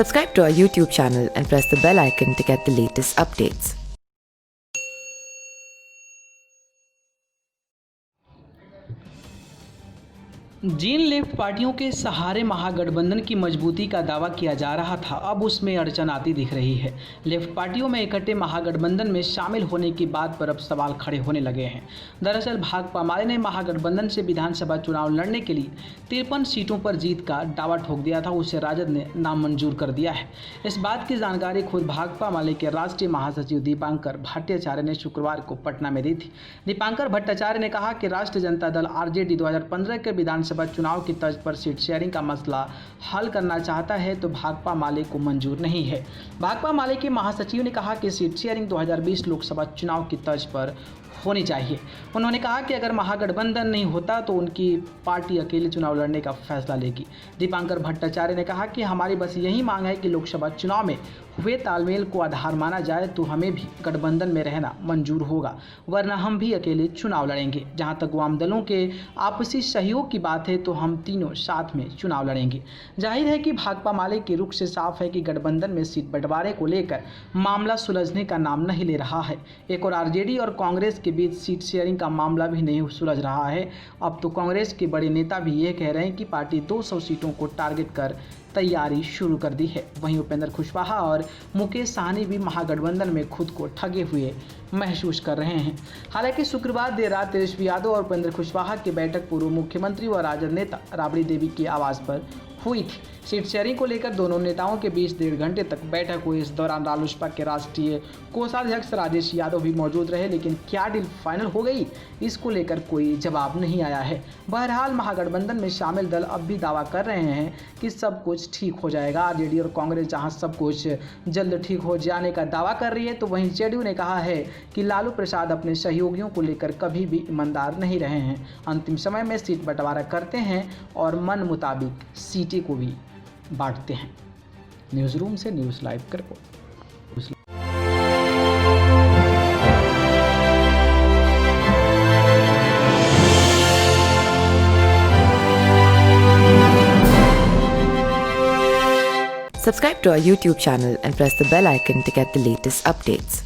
Subscribe to our YouTube channel and press the bell icon to get the latest updates. जिन left पार्टियों के सहारे महागठबंधन की मजबूती का दावा किया जा रहा था, अब उसमें अड़चन आती दिख रही है। लेफ्ट पार्टियों में इकट्ठे महागठबंधन में शामिल होने की बात पर अब सवाल खड़े होने लगे हैं। दरअसल भाकपा माले ने महागठबंधन से विधानसभा चुनाव लड़ने के लिए 53 सीटों पर जीत का दावा ठोक दिया था, उसे राजद ने नामंजूर कर दिया है। इस बात की जानकारी खुद भाकपा माले के राष्ट्रीय महासचिव दीपांकर भट्टाचार्य ने शुक्रवार को पटना में दी थी। दीपांकर भट्टाचार्य ने कहा कि राष्ट्रीय जनता दल आरजेडी 2015 के विधानसभा चुनाव की तर्ज पर सीट शेयरिंग का मसला हल करना चाहता है, तो भाकपा माले को मंजूर नहीं है। भाकपा माले के महासचिव ने कहा कि सीट शेयरिंग 2020 लोकसभा चुनाव की तर्ज पर होनी चाहिए। उन्होंने कहा कि अगर महागठबंधन नहीं होता तो उनकी पार्टी अकेले चुनाव लड़ने का फैसला लेगी। दीपांकर भट्टाचार्य ने कहा कि हमारी बस यही मांग है कि लोकसभा चुनाव में हुए तालमेल को आधार माना जाए तो हमें भी गठबंधन में रहना मंजूर होगा, वरना हम भी अकेले चुनाव लड़ेंगे। जहां तक वाम दलों के आपसी सहयोग की बात है तो हम तीनों साथ में चुनाव लड़ेंगे। जाहिर है कि भाकपा माले के रुख से साफ है कि गठबंधन में सीट बंटवारे को लेकर मामला सुलझने का नाम नहीं ले रहा है। एक और आरजेडी और कांग्रेस के बीच सीट शेयरिंग का मामला भी नहीं सुलझ रहा है। अब तो कांग्रेस के बड़े नेता भी ये कह रहे हैं कि पार्टी 200 सीटों को टारगेट कर तैयारी शुरू कर दी है। वहीं उपेंद्र कुशवाहा और मुकेश सहनी भी महागठबंधन में खुद को ठगे हुए महसूस कर रहे हैं। हालांकि शुक्रवार देर रात तेजस्वी यादव और उपेंद्र कुशवाहा की बैठक पूर्व मुख्यमंत्री व राजद नेता राबड़ी देवी की आवाज़ पर हुई थी। सीट शेयरिंग को लेकर दोनों नेताओं के बीच 1.5 घंटे तक बैठक हुई। इस दौरान रालोसपा के राष्ट्रीय कोषाध्यक्ष राजेश यादव भी मौजूद रहे, लेकिन क्या डील फाइनल हो गई, इसको लेकर कोई जवाब नहीं आया है। बहरहाल महागठबंधन में शामिल दल अब भी दावा कर रहे हैं कि सब कुछ ठीक हो जाएगा। आरजेडी और कांग्रेस जहां सब कुछ जल्द ठीक हो जाने का दावा कर रही है, तो वहीं जेडीयू ने कहा है कि लालू प्रसाद अपने सहयोगियों को लेकर कभी भी ईमानदार नहीं रहे हैं, अंतिम समय में सीट बंटवारा करते हैं और मन मुताबिक सीटें को भी बांटते हैं। न्यूज़ रूम से न्यूज़ लाइव कर Subscribe to our YouTube channel and press the bell icon to get the latest updates.